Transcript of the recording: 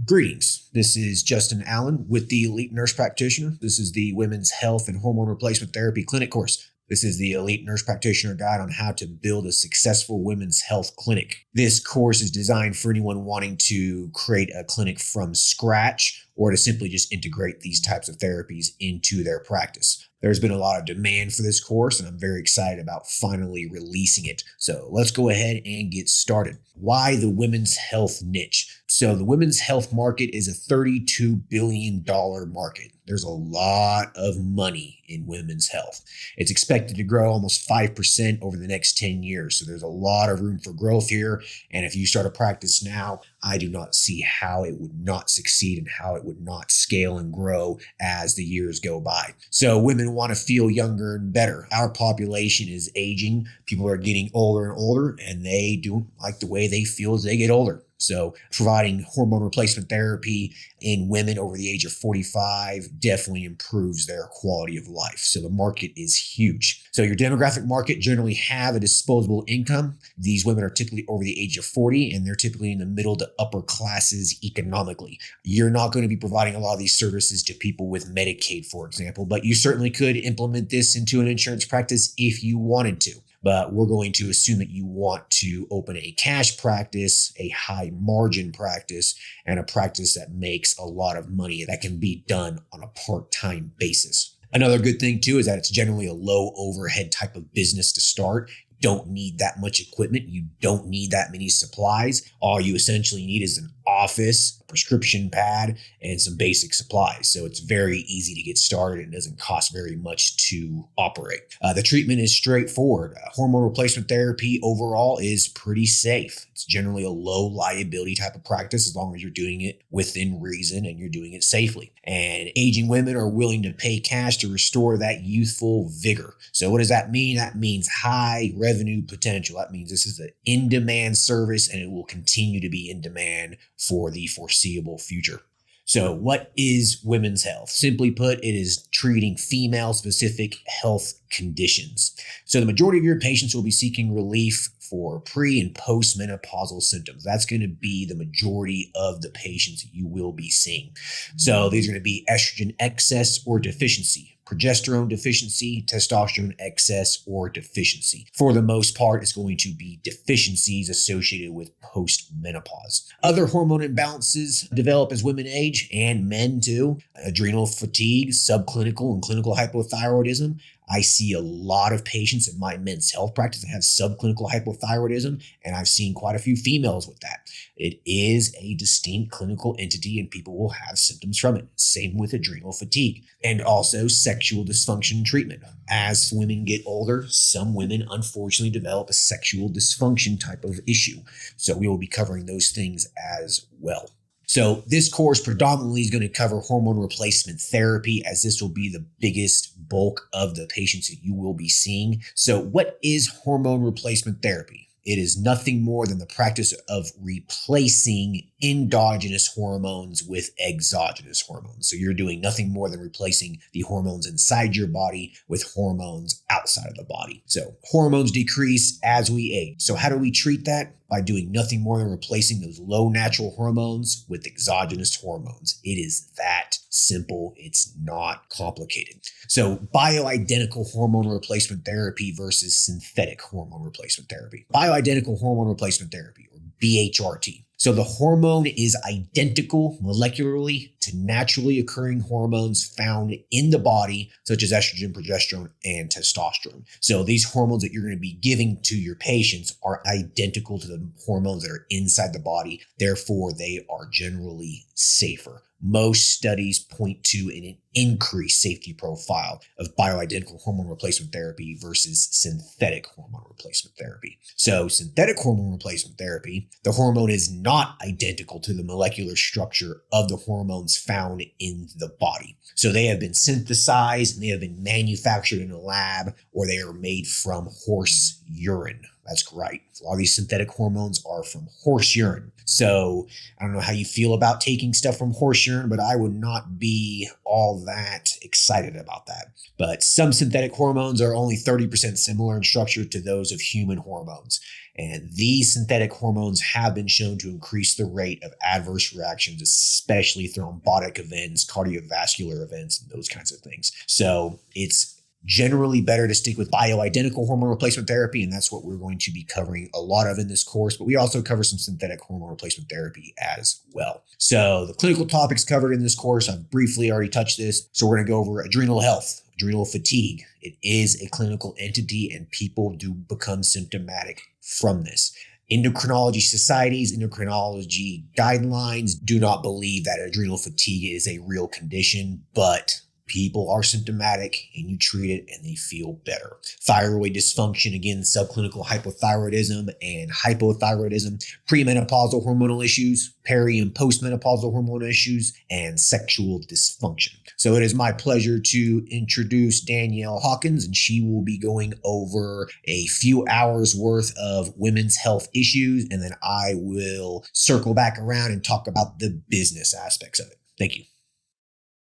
Greetings. This is Justin Allen with the Elite Nurse Practitioner. This is the Women's Health and Hormone Replacement Therapy Clinic course. This is the Elite Nurse Practitioner guide on how to build a successful women's health clinic. This course is designed for anyone wanting to create a clinic from scratch or to simply just integrate these types of therapies into their practice. There's been a lot of demand for this course, and I'm very excited about finally releasing it. So let's go ahead and get started. Why the women's health niche? So the women's health market is a $32 billion market. There's a lot of money in women's health. It's expected to grow almost 5% over the next 10 years. So there's a lot of room for growth here. And if you start a practice now, I do not see how it would not succeed and how it would not scale and grow as the years go by. So women want to feel younger and better. Our population is aging. People are getting older and older, and they don't like the way they feel as they get older. So providing hormone replacement therapy in women over the age of 45 definitely improves their quality of life. So the market is huge. So your demographic market generally have a disposable income. These women are typically over the age of 40, and they're typically in the middle to upper classes economically. You're not going to be providing a lot of these services to people with Medicaid, for example, but you certainly could implement this into an insurance practice if you wanted to. But we're going to assume that you want to open a cash practice, a high margin practice, and a practice that makes a lot of money that can be done on a part-time basis. Another good thing too is that it's generally a low overhead type of business to start. You don't need that much equipment. You don't need that many supplies. All you essentially need is an office, a prescription pad, and some basic supplies. So it's very easy to get started and doesn't cost very much to operate. The treatment is straightforward. Hormone replacement therapy overall is pretty safe. It's generally a low liability type of practice as long as you're doing it within reason and you're doing it safely. And aging women are willing to pay cash to restore that youthful vigor. So what does that mean? That means high revenue potential. That means this is an in-demand service and it will continue to be in demand for the foreseeable future. So what is women's health? Simply put, it is treating female-specific health conditions. So the majority of your patients will be seeking relief for pre- and post-menopausal symptoms. That's going to be the majority of the patients you will be seeing. So these are going to be estrogen excess or deficiency, progesterone deficiency, testosterone excess or deficiency. For the most part, it's going to be deficiencies associated with post-menopause. Other hormone imbalances develop as women age, and men too. Adrenal fatigue, subclinical and clinical hypothyroidism. I see a lot of patients in my men's health practice that have subclinical hypothyroidism, and I've seen quite a few females with that. It is a distinct clinical entity, and people will have symptoms from it. Same with adrenal fatigue, and also sexual dysfunction treatment. As women get older, some women unfortunately develop a sexual dysfunction type of issue. So we will be covering those things as well. So this course predominantly is going to cover hormone replacement therapy, as this will be the biggest bulk of the patients that you will be seeing. So what is hormone replacement therapy? It is nothing more than the practice of replacing endogenous hormones with exogenous hormones. So you're doing nothing more than replacing the hormones inside your body with hormones outside of the body. So hormones decrease as we age. So how do we treat that? By doing nothing more than replacing those low natural hormones with exogenous hormones. It is that simple. It's not complicated. So bioidentical hormone replacement therapy versus synthetic hormone replacement therapy. Bioidentical hormone replacement therapy, or BHRT. So the hormone is identical molecularly to naturally occurring hormones found in the body, such as estrogen, progesterone, and testosterone. So these hormones that you're going to be giving to your patients are identical to the hormones that are inside the body. Therefore, they are generally safer. Most studies point to an increased safety profile of bioidentical hormone replacement therapy versus synthetic hormone replacement therapy. So synthetic hormone replacement therapy, the hormone is not identical to the molecular structure of the hormones found in the body. So they have been synthesized and they have been manufactured in a lab, or they are made from horse urine. That's right. A lot of these synthetic hormones are from horse urine. So I don't know how you feel about taking stuff from horse urine, but I would not be all that excited about that. But some synthetic hormones are only 30% similar in structure to those of human hormones. And these synthetic hormones have been shown to increase the rate of adverse reactions, especially thrombotic events, cardiovascular events, and those kinds of things. So it's generally better to stick with bioidentical hormone replacement therapy, and that's what we're going to be covering a lot of in this course, but we also cover some synthetic hormone replacement therapy as well. So the clinical topics covered in this course, I've briefly already touched this. So we're going to go over adrenal health, adrenal fatigue. It is a clinical entity and people do become symptomatic from this. Endocrinology societies, endocrinology guidelines do not believe that adrenal fatigue is a real condition, but people are symptomatic and you treat it and they feel better. Thyroid dysfunction, again, subclinical hypothyroidism and hypothyroidism, premenopausal hormonal issues, peri and postmenopausal hormonal issues, and sexual dysfunction. So it is my pleasure to introduce Danielle Hawkins, and she will be going over a few hours worth of women's health issues, and then I will circle back around and talk about the business aspects of it. Thank you.